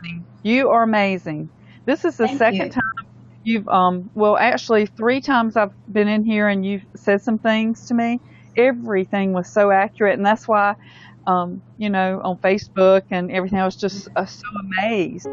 amazing. You are amazing. This is the Thank second you. time you've, well, actually, three times I've been in here and you've said some things to me. Everything was so accurate, and that's why, on Facebook and everything, I was just so amazed.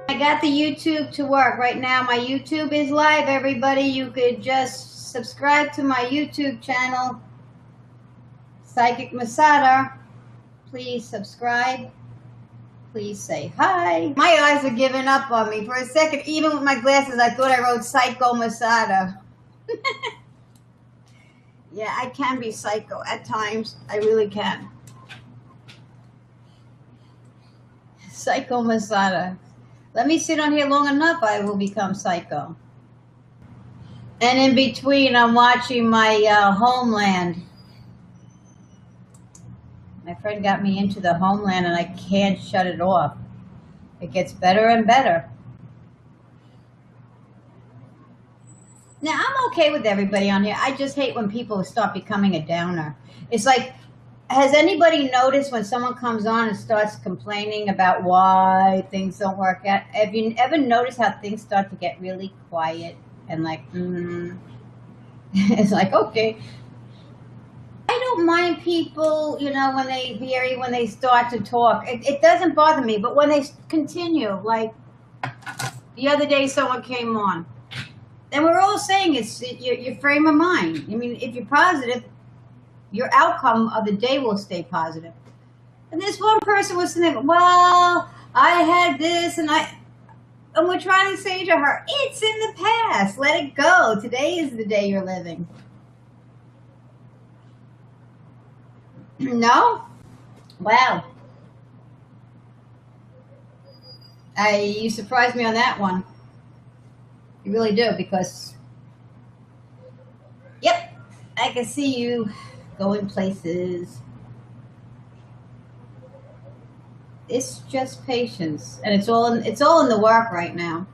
I got the YouTube to work right now. My YouTube is live, everybody. You could just subscribe to my YouTube channel, Psychic Masada. Please subscribe. Please say hi. My eyes are giving up on me. For a second, even with my glasses, I thought I wrote Psycho Masada. Yeah, I can be psycho at times. I really can. Psycho Masada. Let me sit on here long enough, I will become psycho. And in between, I'm watching my Homeland. My friend got me into the Homeland, and I can't shut it off. It gets better and better. Now, I'm okay with everybody on here. I just hate when people start becoming a downer. It's like, has anybody noticed when someone comes on and starts complaining about why things don't work out? Have you ever noticed how things start to get really quiet and like, it's like, okay. I don't mind people, when they start to talk. It doesn't bother me, but when they continue, like the other day someone came on, and we're all saying it's your frame of mind. I mean, if you're positive, your outcome of the day will stay positive. And this one person was saying, well, I had this, and we're trying to say to her, it's in the past. Let it go. Today is the day you're living. No? Wow. You surprised me on that one. You really do, because, yep, I can see you going places. It's just patience, and it's all in the work right now.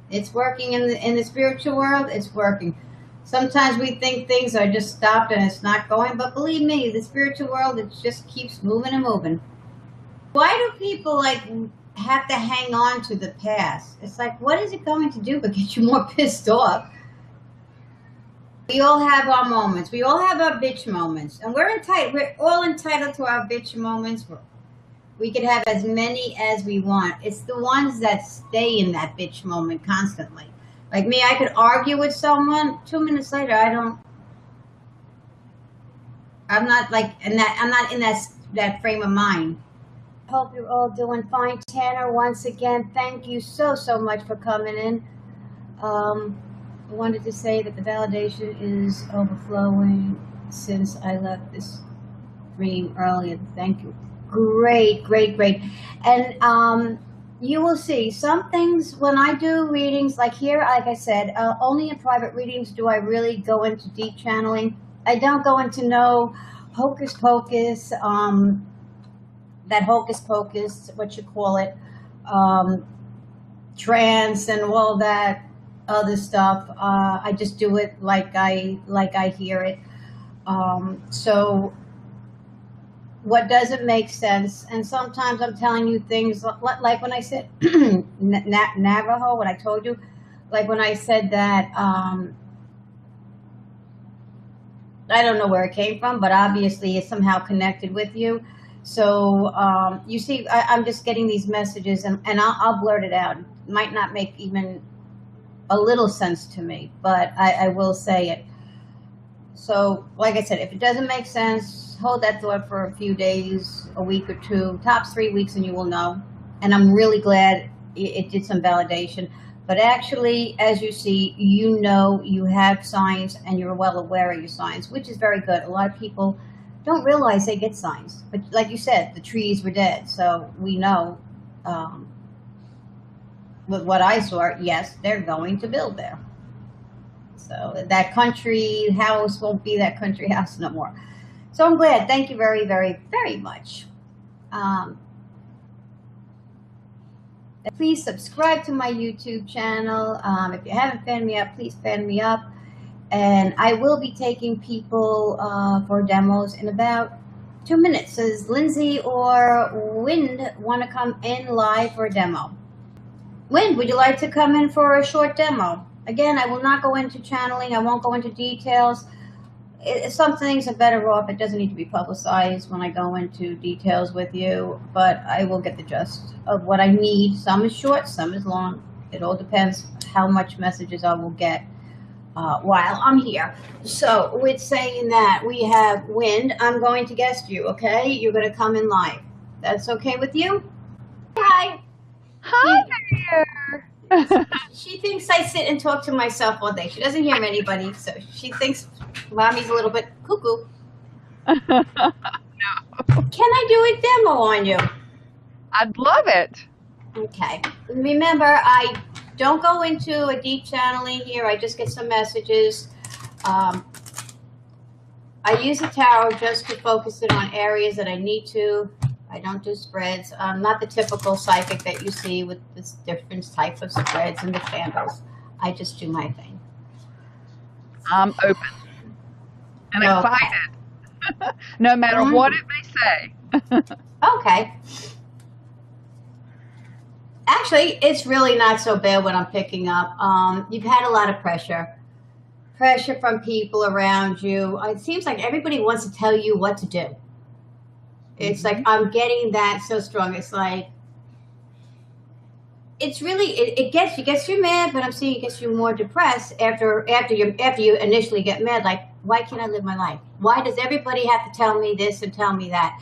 It's working in the spiritual world. It's working. Sometimes we think things are just stopped and it's not going, but believe me, the spiritual world, it just keeps moving and moving. Why do people have to hang on to the past? It's like, what is it going to do but get you more pissed off? We all have our moments. We all have our bitch moments, and we're all entitled to our bitch moments. We could have as many as we want. It's the ones that stay in that bitch moment constantly. Like me, I could argue with someone. 2 minutes later, I'm not in that frame of mind. Hope you're all doing fine. Tanner, once again, thank you so much for coming in. I wanted to say that the validation is overflowing since I left this stream earlier. Thank you. Great. And you will see some things when I do readings, like here, like I said, only in private readings do I really go into deep channeling. I don't go into no hocus pocus, that hocus pocus, what you call it, trance and all that other stuff. I just do it like I hear it. So what doesn't make sense, and sometimes I'm telling you things like when I said Navajo, what I told you, like when I said that, I don't know where it came from, but obviously it's somehow connected with you. So you see, I'm just getting these messages, and I'll blurt it out. It might not make even a little sense to me, but I will say it. So like I said, if it doesn't make sense, hold that thought for a few days, a week or two, tops 3 weeks, and you will know. And I'm really glad it did some validation. But actually, as you see, you have signs, and you're well aware of your signs, which is very good. A lot of people don't realize they get signs. But like you said, the trees were dead. So we know, with what I saw, yes, they're going to build there. So that country house won't be that country house no more. So I'm glad. Thank you very much. Please subscribe to my YouTube channel. If you haven't fanned me up, please fan me up. And I will be taking people for demos in about 2 minutes. Does Lindsay or Wind want to come in live for a demo? Wind, would you like to come in for a short demo? Again, I will not go into channeling. I won't go into details. Some things are better off. It doesn't need to be publicized when I go into details with you, but I will get the gist of what I need. Some is short, some is long. It all depends how much messages I will get while I'm here. So with saying that, we have Wind. I'm going to guest you, okay? You're going to come in live. That's okay with you? Hi. Hi there. She thinks I sit and talk to myself all day. She doesn't hear anybody, so she thinks Mommy's a little bit cuckoo. No. Can I do a demo on you? I'd love it. Okay. Remember, I don't go into a deep channeling here. I just get some messages. I use the tarot just to focus it on areas that I need to. I don't do spreads. I'm not the typical psychic that you see with this different type of spreads and the candles. I just do my thing. I'm open and excited, no matter what it may say. Okay. Actually, it's really not so bad what I'm picking up. You've had a lot of pressure from people around you. It seems like everybody wants to tell you what to do. It's like I'm getting that so strong. It's like it's really it gets you mad, but I'm seeing it gets you more depressed after you initially get mad. Like, why can't I live my life? Why does everybody have to tell me this and tell me that?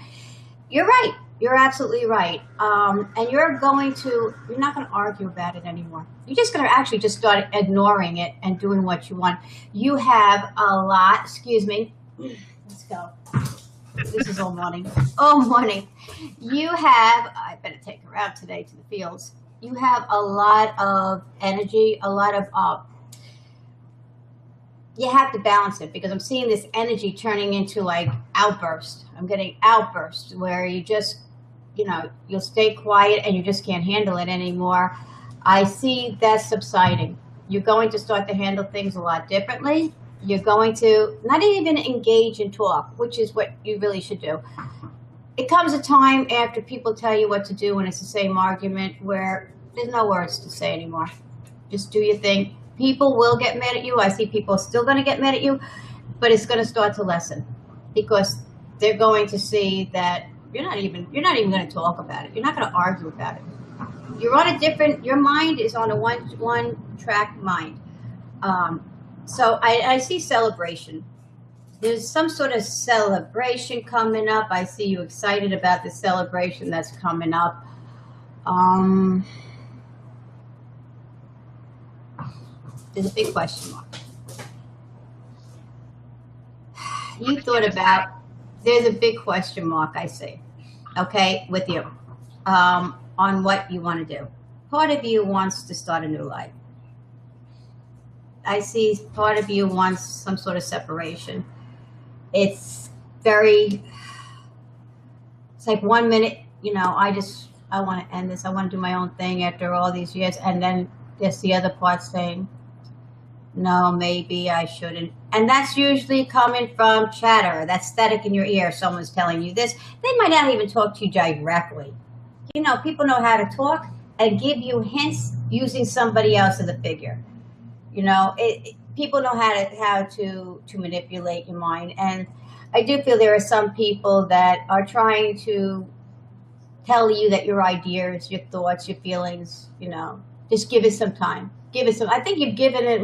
You're right. You're absolutely right. And you're not going to argue about it anymore. You're just going to actually just start ignoring it and doing what you want. You have a lot. Excuse me. Let's go. This is all morning. All morning. I better take her out today to the fields. You have a lot of energy, a lot of, you have to balance it because I'm seeing this energy turning into like outburst. I'm getting outbursts where you just, you'll stay quiet and you just can't handle it anymore. I see that subsiding. You're going to start to handle things a lot differently. You're going to not even engage in talk, which is what you really should do. It comes a time after people tell you what to do and it's the same argument where there's no words to say anymore. Just do your thing. People will get mad at you. I see people still going to get mad at you, but it's going to start to lessen because they're going to see that you're not even going to talk about it. You're not going to argue about it. Your mind is on a one track mind. So I see celebration. There's some sort of celebration coming up. I see you excited about the celebration that's coming up. There's a big question mark. There's a big question mark, I see, okay, with you, on what you want to do. Part of you wants to start a new life. I see part of you wants some sort of separation. It's like 1 minute, I want to end this. I want to do my own thing after all these years. And then there's the other part saying, no, maybe I shouldn't. And that's usually coming from chatter. That static in your ear. Someone's telling you this. They might not even talk to you directly. People know how to talk and give you hints using somebody else as a figure. People know how to manipulate your mind. And I do feel there are some people that are trying to tell you that your ideas, your thoughts, your feelings, just give it some time. I think you've given it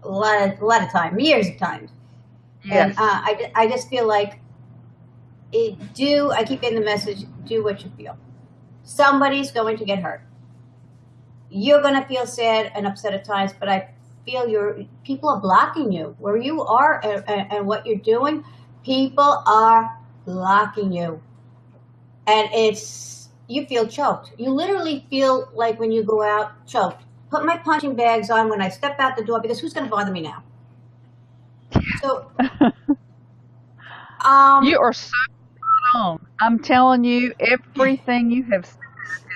a lot of time, years of times. Yes. And I just feel like I keep getting the message, do what you feel. Somebody's going to get hurt. You're going to feel sad and upset at times, but I feel people are blocking you. Where you are and what you're doing, people are blocking you. And you feel choked. You literally feel like when you go out, choked. Put my punching bags on when I step out the door because who's going to bother me now? So, you are so spot on. I'm telling you, everything you have said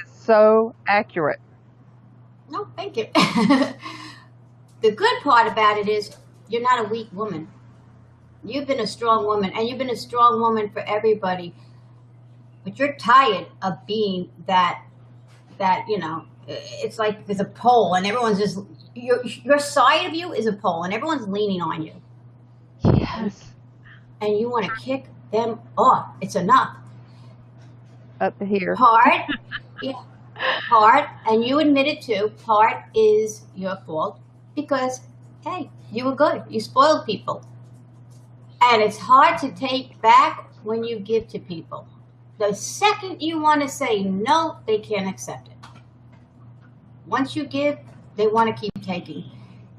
is so accurate. No, thank you. The good part about it is you're not a weak woman. You've been a strong woman, and you've been a strong woman for everybody. But you're tired of being that it's like there's a pole and everyone's just, your side of you is a pole and everyone's leaning on you. Yes. And you want to kick them off. It's enough. Up to here. Part, yeah, part, and you admit it too, part is your fault because, hey, you were good. You spoiled people. And it's hard to take back when you give to people. The second you want to say no, they can't accept it. Once you give, they want to keep taking.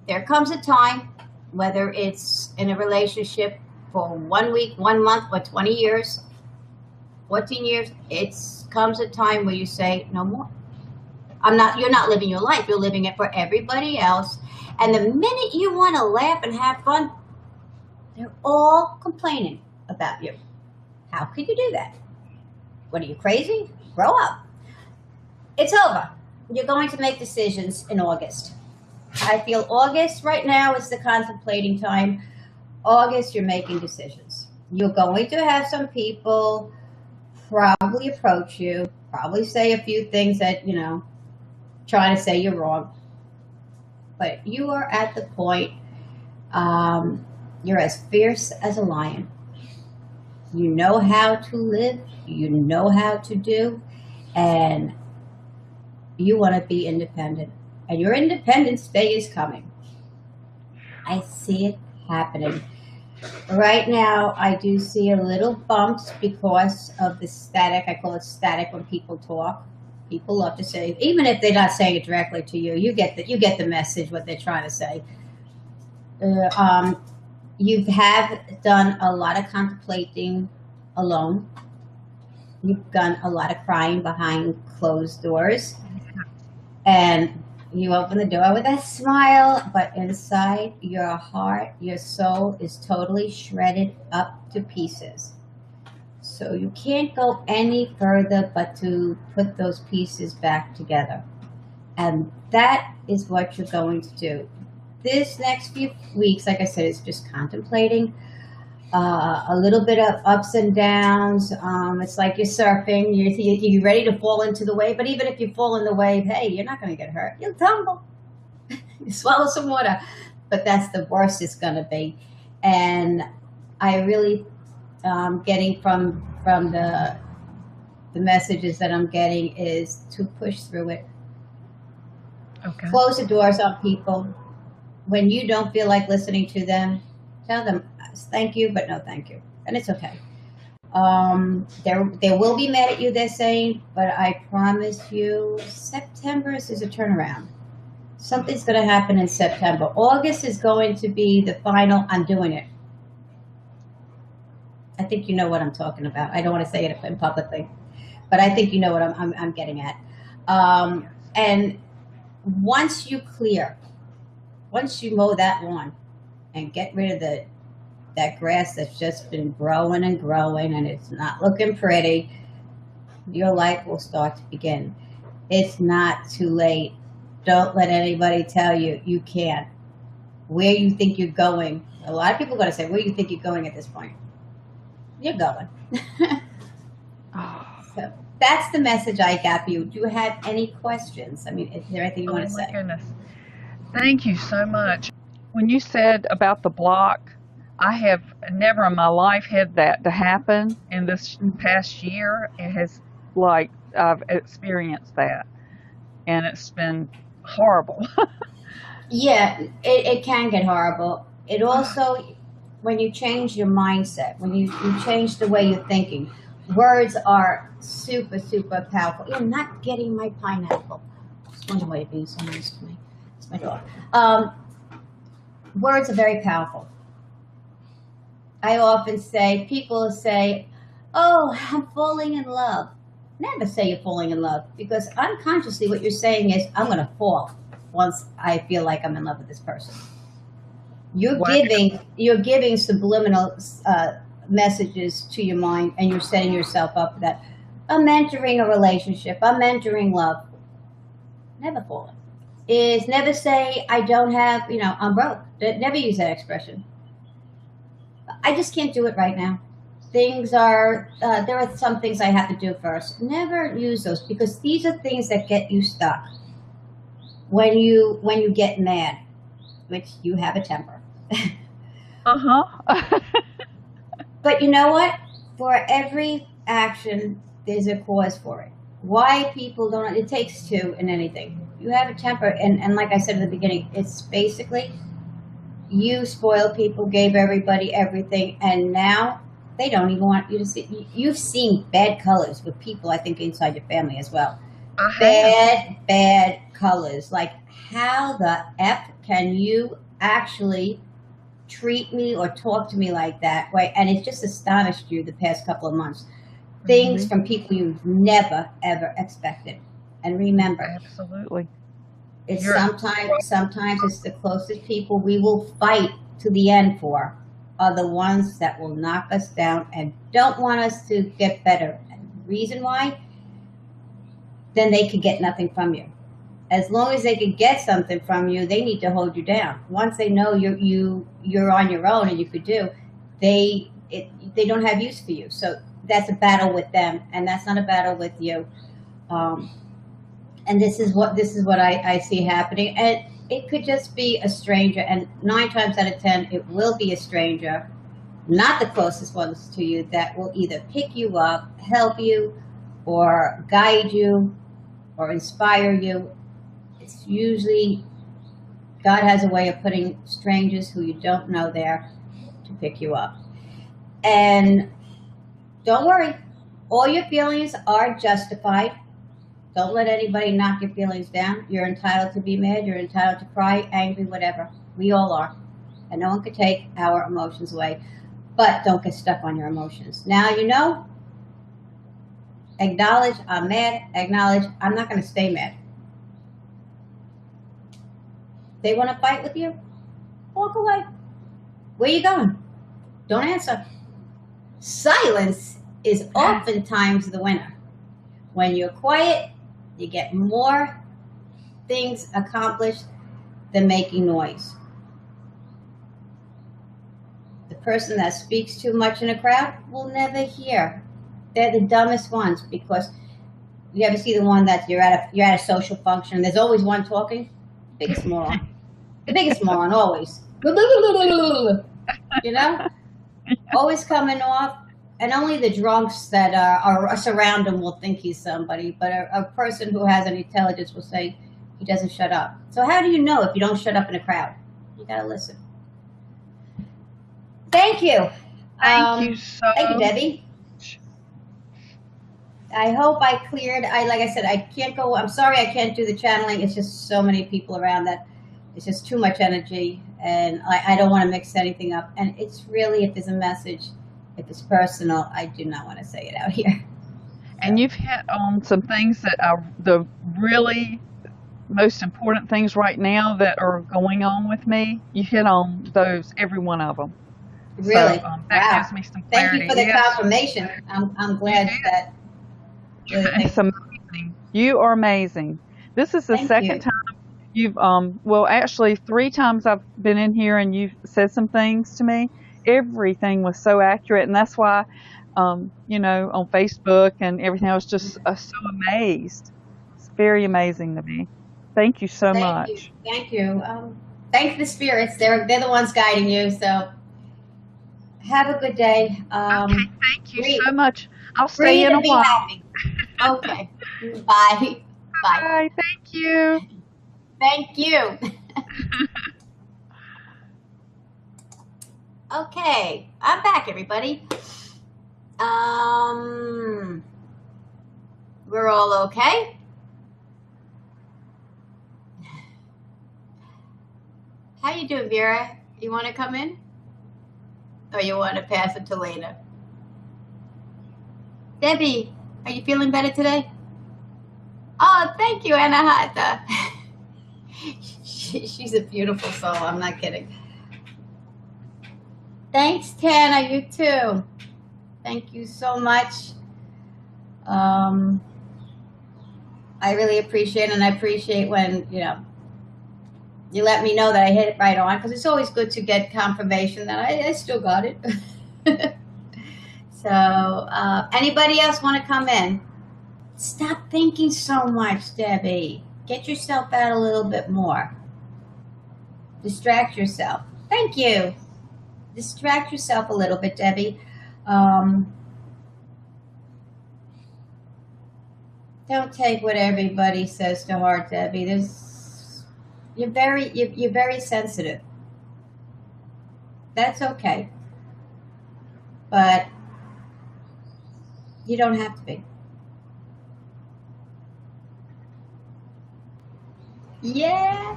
There comes a time, whether it's in a relationship for 1 week, 1 month, or 20 years, 14 years, it comes a time where you say, no more. You're not living your life. You're living it for everybody else. And the minute you want to laugh and have fun, they're all complaining about you. How could you do that? What are you, crazy? Grow up. It's over. You're going to make decisions in August. I feel August right now is the contemplating time. August, you're making decisions. You're going to have some people probably approach you, probably say a few things that, trying to say you're wrong. But you are at the point, you're as fierce as a lion. You know how to live, you know how to do, and you want to be independent. And your Independence Day is coming. I see it happening. Right now, I do see a little bumps because of the static. I call it static when people talk. People love to say, even if they're not saying it directly to you, you get the message, what they're trying to say. You have done a lot of contemplating alone. You've done a lot of crying behind closed doors. And you open the door with a smile, but inside your heart, your soul is totally shredded up to pieces. So you can't go any further but to put those pieces back together. And that is what you're going to do. This next few weeks, like I said, is just contemplating. A little bit of ups and downs. It's like you're surfing. You're ready to fall into the wave. But even if you fall in the wave, hey, you're not going to get hurt. You'll tumble. You swallow some water. But that's the worst it's going to be. And I really, getting from the messages that I'm getting is to push through it. Okay. Close the doors on people. When you don't feel like listening to them, tell them, thank you, but no thank you. And it's okay. They will be mad at you, they're saying, but I promise you, September is a turnaround. Something's going to happen in September. August is going to be the final, I'm doing it. I think you know what I'm talking about. I don't want to say it in publicly, but I think you know what I'm getting at. And once you mow that lawn and get rid of that grass that's just been growing and growing and it's not looking pretty, your life will start to begin. It's not too late. Don't let anybody tell you you can't. Where you think you're going. A lot of people are going to say, where do you think you're going at this point? You're going. So that's the message I got for you. Do you have any questions? I mean, is there anything you want to say? Oh, my goodness. Thank you so much. When you said about the block, I have never in my life had that to happen in this past year. It has, like, I've experienced that, and it's been horrible. Yeah, it can get horrible. It also, when you change your mindset, when you change the way you're thinking, words are super, super powerful. You're not getting my pineapple. I just wonder why you're being so nice to me. It's my dog. Words are very powerful. I often say, people say, oh, I'm falling in love. Never say you're falling in love, because unconsciously what you're saying is, I'm going to fall once I feel like I'm in love with this person. You're giving subliminal messages to your mind, and you're setting yourself up for that. a mentoring a relationship, a mentoring love. Never fall is never say I don't have, I'm broke. Never use that expression. I just can't do it right now. Things are there are some things I have to do first. Never use those because these are things that get you stuck when you get mad, which you have a temper. Uh-huh. But you know what? For every action, there's a cause for it. Why people don't, it takes two in anything. You have a temper, and like I said in the beginning, it's basically you spoiled people, gave everybody everything, and now they don't even want you to see. You've seen bad colors with people, I think, inside your family as well. I have. Bad colors. Like, how the F can you actually treat me or talk to me like that, right? And it just astonished you the past couple of months. Things Hmm. from people you've never ever expected. And remember, Absolutely. it's You're sometimes it's the closest people we will fight to the end for are the ones that will knock us down and don't want us to get better. And the reason why, then they could get nothing from you. As long as they could get something from you, they need to hold you down. Once they know you're on your own and you could do, they don't have use for you. So that's a battle with them, and that's not a battle with you. Um, and this is what I see happening. And it could just be a stranger, and 9 times out of 10, it will be a stranger, not the closest ones to you, that will either pick you up, help you, or guide you, or inspire you. It's usually God has a way of putting strangers who you don't know there to pick you up. And don't worry, all your feelings are justified. Don't let anybody knock your feelings down. You're entitled to be mad. You're entitled to cry, angry, whatever. We all are. And no one can take our emotions away. But don't get stuck on your emotions. Now you know. Acknowledge I'm mad. Acknowledge I'm not going to stay mad. They want to fight with you? Walk away. Where you going? Don't answer. Silence is oftentimes the winner. When you're quiet, you get more things accomplished than making noise. The person that speaks too much in a crowd will never hear. They're the dumbest ones because you ever see the one that you're at a social function and there's always one talking? Biggest moron. The biggest moron always. You know? Always coming off. And only the drunks that are surround him will think he's somebody. But a person who has any intelligence will say he doesn't shut up. So how do you know if you don't shut up in a crowd? You gotta listen. Thank you. Thank you so Thank you, Debbie. much. I hope I cleared. Like I said, I can't go. I'm sorry I can't do the channeling. It's just so many people around that it's just too much energy, and I don't want to mix anything up. And it's really, if there's a message, if it's personal, I do not want to say it out here. And you've hit on some things that are the really most important things right now that are going on with me. You hit on those, every one of them. Really? So that Wow. gives me some Thank clarity. you for the Yes, confirmation. I'm glad you that. Really, it's amazing. You are amazing. This is the thank second you. time you've well, actually 3 times I've been in here and you've said some things to me. Everything was so accurate, and that's why on Facebook and everything, I was just so amazed. It's very amazing to me. Thank you so Thank you. much. Thank you. Thank the spirits. They're the ones guiding you. So have a good day. Okay, thank you Breathe, so much. I'll stay breathe in a and be while. happy. Okay. Bye. Bye. Bye. Thank you. Thank you. Okay, I'm back, everybody. We're all okay. How you doing, Vera? You want to come in, or you want to pass it to later? Debbie, are you feeling better today? Oh, thank you, Anahata. She's a beautiful soul. I'm not kidding. Thanks, Tana. You too. Thank you so much. I really appreciate it, and I appreciate when, you let me know that I hit it right on, because it's always good to get confirmation that I still got it. So, anybody else want to come in? Stop thinking so much, Debbie. Get yourself out a little bit more. Distract yourself. Thank you. Distract yourself a little bit, Debbie. Don't take what everybody says to heart, Debbie. You're very sensitive. That's okay, but you don't have to be. Yeah,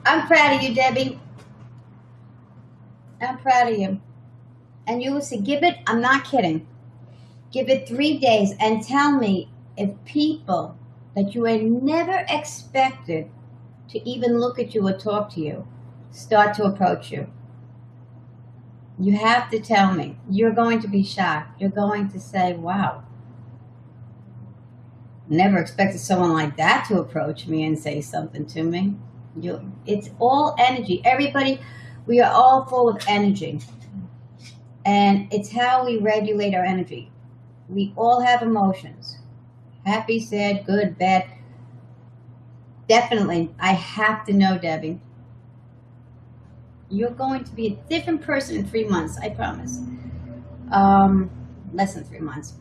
I'm proud of you, Debbie. I'm proud of you. And you will see, give it, I'm not kidding, give it 3 days and tell me if people that you had never expected to even look at you or talk to you start to approach you. You have to tell me. You're going to be shocked. You're going to say, wow, never expected someone like that to approach me and say something to me. It's all energy. Everybody, we are all full of energy. And it's how we regulate our energy. We all have emotions. Happy, sad, good, bad. Definitely, I have to know, Debbie. You're going to be a different person in 3 months, I promise. Less than 3 months.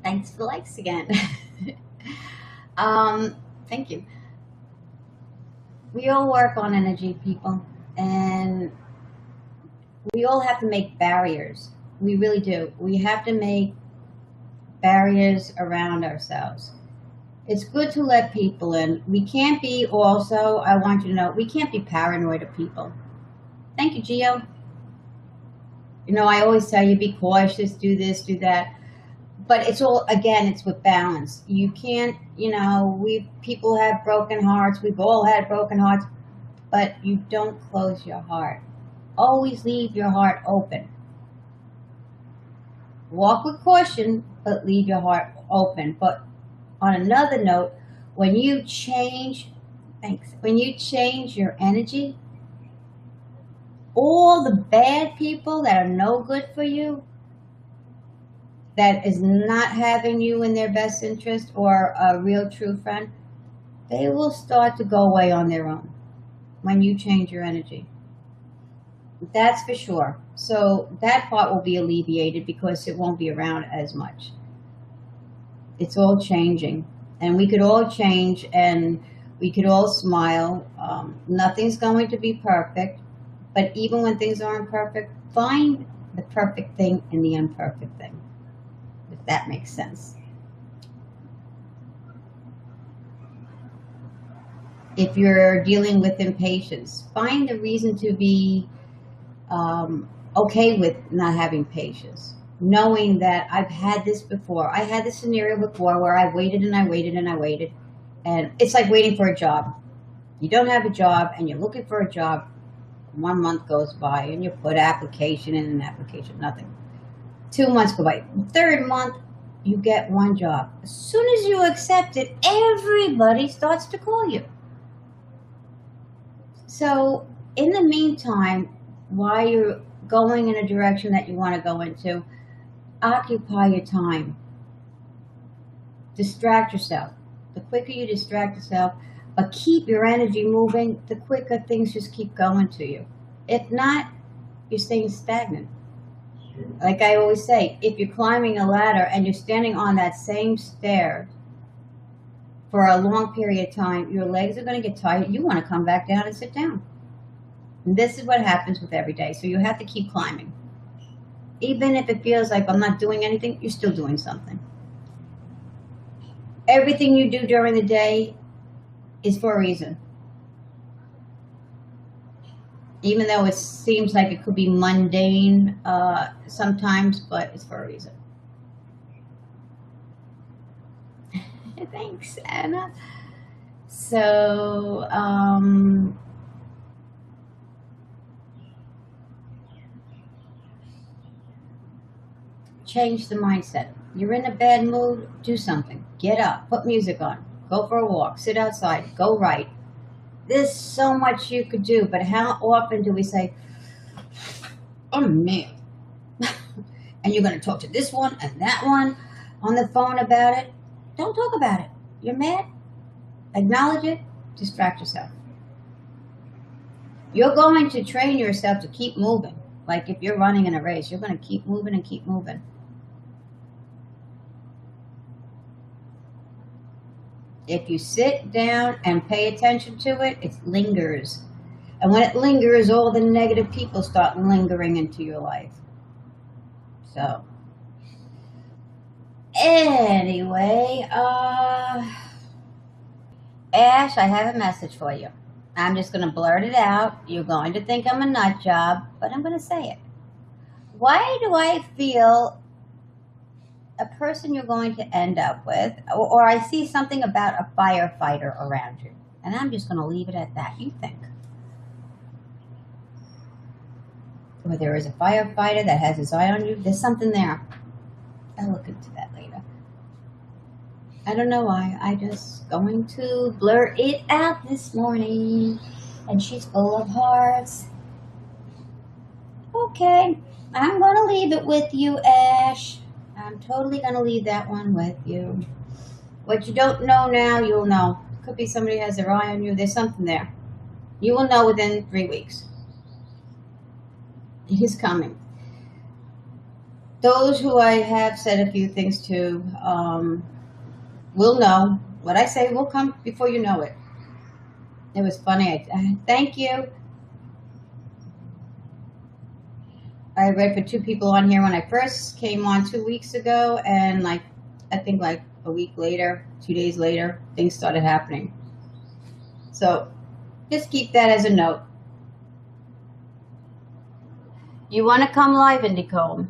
Thanks for the likes again. Thank you. We all work on energy, people, and we all have to make barriers. We really do. We have to make barriers around ourselves. It's good to let people in. We can't be also, I want you to know, we can't be paranoid of people. Thank you, Gio. I always tell you, be cautious, do this, do that. But it's all, again, it's with balance. You can't, people have broken hearts. We've all had broken hearts. But you don't close your heart. Always leave your heart open. Walk with caution, but leave your heart open. But on another note, when you change your energy, all the bad people that are no good for you, that is not having you in their best interest or a real true friend, they will start to go away on their own when you change your energy. That's for sure. So that part will be alleviated because it won't be around as much. It's all changing. And we could all change and we could all smile. Nothing's going to be perfect. But even when things aren't perfect, find the perfect thing in the imperfect thing. If that makes sense. If you're dealing with impatience, find a reason to be okay with not having patience. Knowing that I've had this before. I had this scenario before where I waited and I waited and I waited. And it's like waiting for a job. You don't have a job and you're looking for a job. 1 month goes by and you put application in an application, nothing. 2 months go by. 3rd month, you get 1 job. As soon as you accept it, everybody starts to call you. So in the meantime, while you're going in a direction that you want to go into, occupy your time. Distract yourself. The quicker you distract yourself, but keep your energy moving, the quicker things just keep going to you. If not, you're staying stagnant. Like I always say, if you're climbing a ladder and you're standing on that same stair for a long period of time, your legs are going to get tired. You want to come back down and sit down. And this is what happens with every day. So you have to keep climbing. Even if it feels like I'm not doing anything, you're still doing something. Everything you do during the day is for a reason. Even though it seems like it could be mundane sometimes, but it's for a reason. Thanks, Anna. So, change the mindset. You're in a bad mood, do something. Get up, put music on, go for a walk, sit outside, go write. There's so much you could do, but how often do we say, I'm mad? And you're going to talk to this one and that one on the phone about it? Don't talk about it. You're mad? Acknowledge it. Distract yourself. You're going to train yourself to keep moving. Like if you're running in a race, you're going to keep moving and keep moving. If you sit down and pay attention to it, it lingers. And when it lingers, all the negative people start lingering into your life. So, anyway, Ash, I have a message for you. I'm just going to blurt it out. You're going to think I'm a nut job, but I'm going to say it. Why do I feel a person you're going to end up with, or I see something about a firefighter around you, and I'm just going to leave it at that. You think. Or there is a firefighter that has his eye on you. There's something there. I'll look into that later. I don't know why. I just going to blurt it out this morning. And she's full of hearts. Okay. I'm going to leave it with you, Ash. I'm totally going to leave that one with you. What you don't know now, you'll know. Could be somebody has their eye on you. There's something there. You will know within 3 weeks. It is coming. Those who I have said a few things to will know. What I say will come before you know it. It was funny. Thank you. I read for 2 people on here when I first came on 2 weeks ago, and I think a week later, 2 days later, things started happening. So just keep that as a note. You want to come live, Indigo?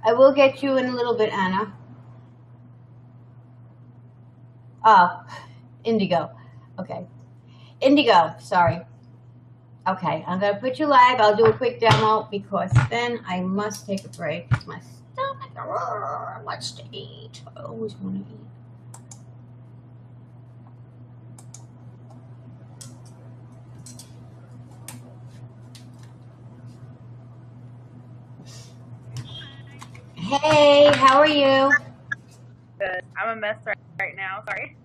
I will get you in a little bit, Anna. Oh, Indigo. Okay. Indigo, sorry. Okay, I'm going to put you live. I'll do a quick demo because then I must take a break. My stomach wants to eat. I always want to eat. Hey, how are you? Good. I'm a mess right now. Sorry.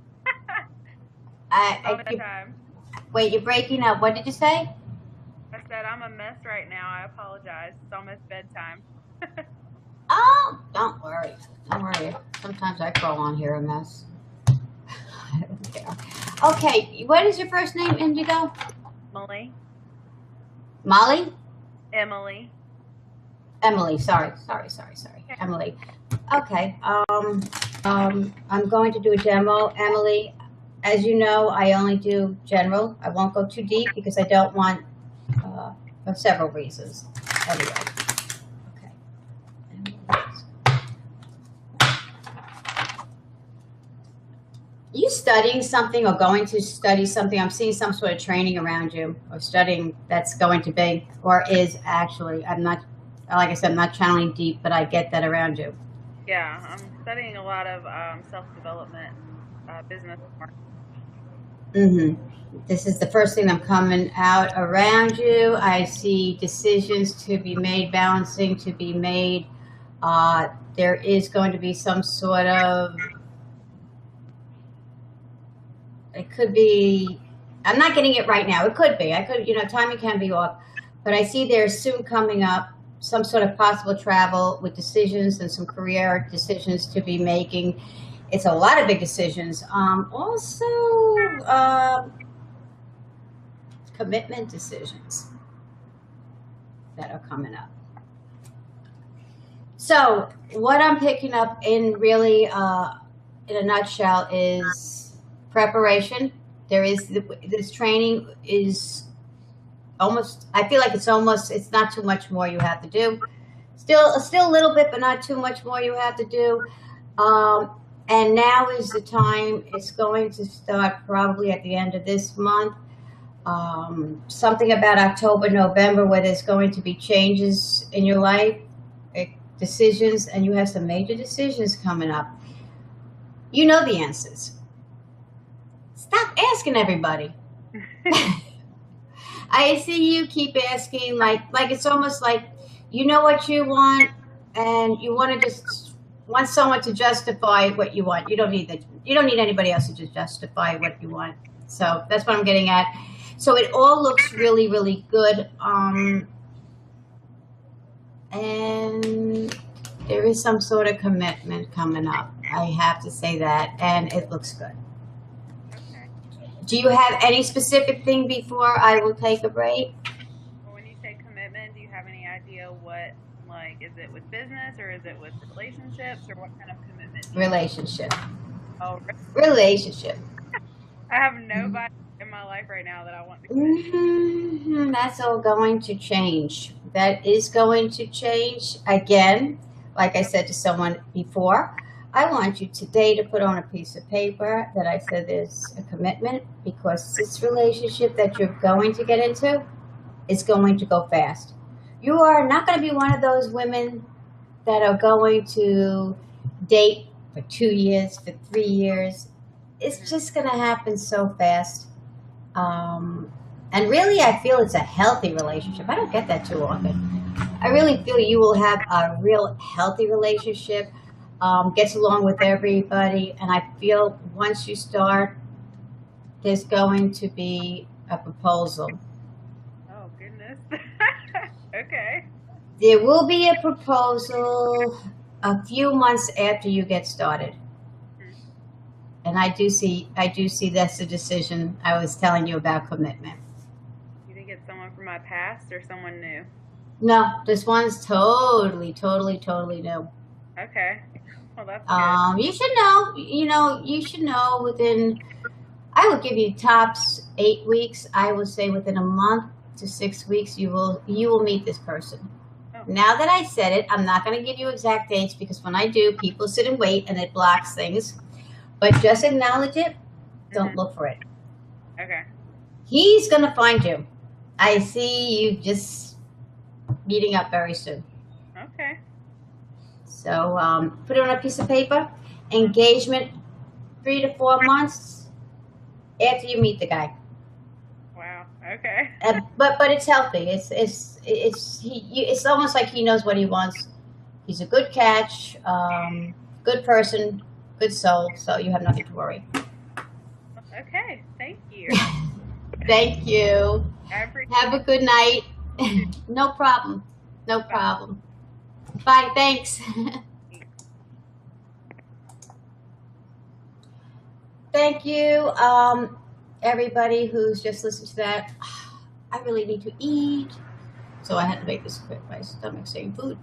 Wait, you're breaking up. What did you say? I said I'm a mess right now. I apologize. It's almost bedtime. Oh, don't worry. Don't worry. Sometimes I crawl on here a mess. I don't care. Okay, what is your first name, Indigo? Emily. Molly? Emily. Emily, sorry. Emily. Okay. I'm going to do a demo. Emily, as you know, I only do general. I won't go too deep because I don't want, for several reasons. Anyway. Okay. Are you studying something or going to study something? I'm seeing some sort of training around you or studying that's going to be or is actually. I'm not, like I said, I'm not channeling deep, but I get that around you. Yeah, I'm studying a lot of self-development, business. This is the first thing I'm coming out around you. I see decisions to be made, balancing to be made. There is going to be some sort of, it could be, I'm not getting it right now. It could be. I could, timing can be off. But I see there's soon coming up some sort of possible travel with decisions and some career decisions to be making. It's a lot of big decisions. Also, commitment decisions that are coming up. So what I'm picking up in really, in a nutshell, is preparation. There is, this training is almost, I feel like it's not too much more you have to do. Still a little bit, but not too much more you have to do. And now is the time. It's going to start probably at the end of this month. Something about October, November, where there's going to be changes in your life, decisions, and you have some major decisions coming up. You know the answers. Stop asking everybody. I see you keep asking, like it's almost like you know what you want, and you want to just want someone to justify what you want. You don't need that. You don't need anybody else to just justify what you want. So that's what I'm getting at. So it all looks really, really good. And there is some sort of commitment coming up. I have to say that, and it looks good. Okay. Do you have any specific thing before I will take a break? Well, when you say commitment, do you have any idea what, like, is it with business or is it with relationships or what kind of commitment? Relationship. Oh, Relationship. I have nobody in my life right now that I want to commit. That's all going to change. That is going to change. Again, like I said to someone before, I want you today to put on a piece of paper that I said there's a commitment, because this relationship that you're going to get into is going to go fast. You are not going to be one of those women that are going to date for 2 years, for 3 years. It's just going to happen so fast. And really, I feel it's a healthy relationship. I don't get that too often. I really feel you will have a real healthy relationship, gets along with everybody. And I feel once you start, there's going to be a proposal. Oh, goodness. Okay. There will be a proposal a few months after you get started. And I do see that's the decision I was telling you about, commitment. You think it's someone from my past or someone new? No, this one's totally new. Okay. Well, that's good. You should know. You should know within. I would give you tops 8 weeks. I would say within a month to 6 weeks, you will meet this person. Oh. Now that I said it, I'm not going to give you exact dates, because when I do, people sit and wait, and it blocks things. But just acknowledge it. Don't look for it. Okay. He's going to find you. I see you just meeting up very soon. Okay. So put it on a piece of paper. Engagement 3 to 4 months after you meet the guy. Wow. Okay. But it's healthy. It's almost like he knows what he wants. He's a good catch, good person, good soul. So you have nothing to worry. Okay. Thank you. Thank you. I appreciate Have a good night. No problem. No problem. Bye. Thanks. Thank you, everybody who's just listened to that. I really need to eat, so I had to make this quick. My stomach saying food.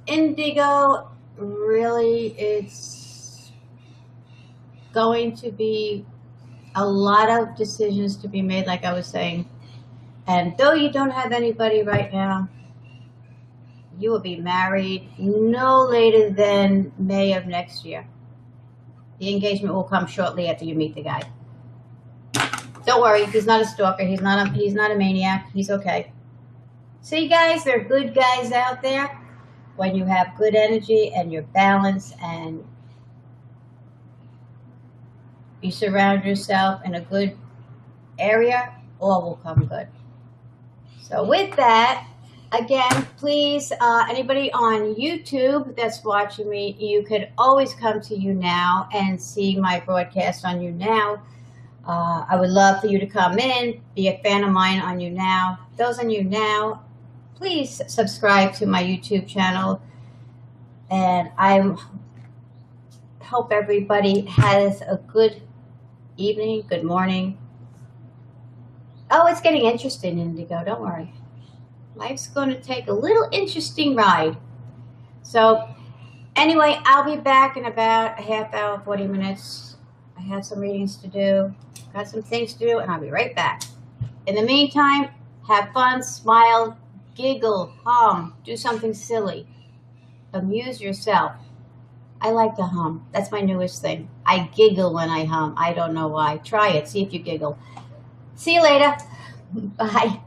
Indigo, really, it's going to be a lot of decisions to be made, like I was saying. And though you don't have anybody right now, you will be married no later than May of next year. The engagement will come shortly after you meet the guy. Don't worry, he's not a stalker. He's not a maniac. He's okay. See, guys, there are good guys out there. When you have good energy and you're balanced and you surround yourself in a good area, all will come good. So with that, again, please, anybody on YouTube that's watching me, you could always come to YouNow and see my broadcast on YouNow. I would love for you to come in, be a fan of mine on YouNow. Those on YouNow, please subscribe to my YouTube channel. And I hope everybody has a good evening, good morning. Oh, it's getting interesting, Indigo. Don't worry. Life's going to take a little interesting ride. So, anyway, I'll be back in about a half hour, 40 minutes. I have some readings to do, got some things to do, and I'll be right back. In the meantime, have fun, smile, giggle, hum, do something silly. Amuse yourself. I like to hum. That's my newest thing. I giggle when I hum. I don't know why. Try it. See if you giggle. See you later. Bye.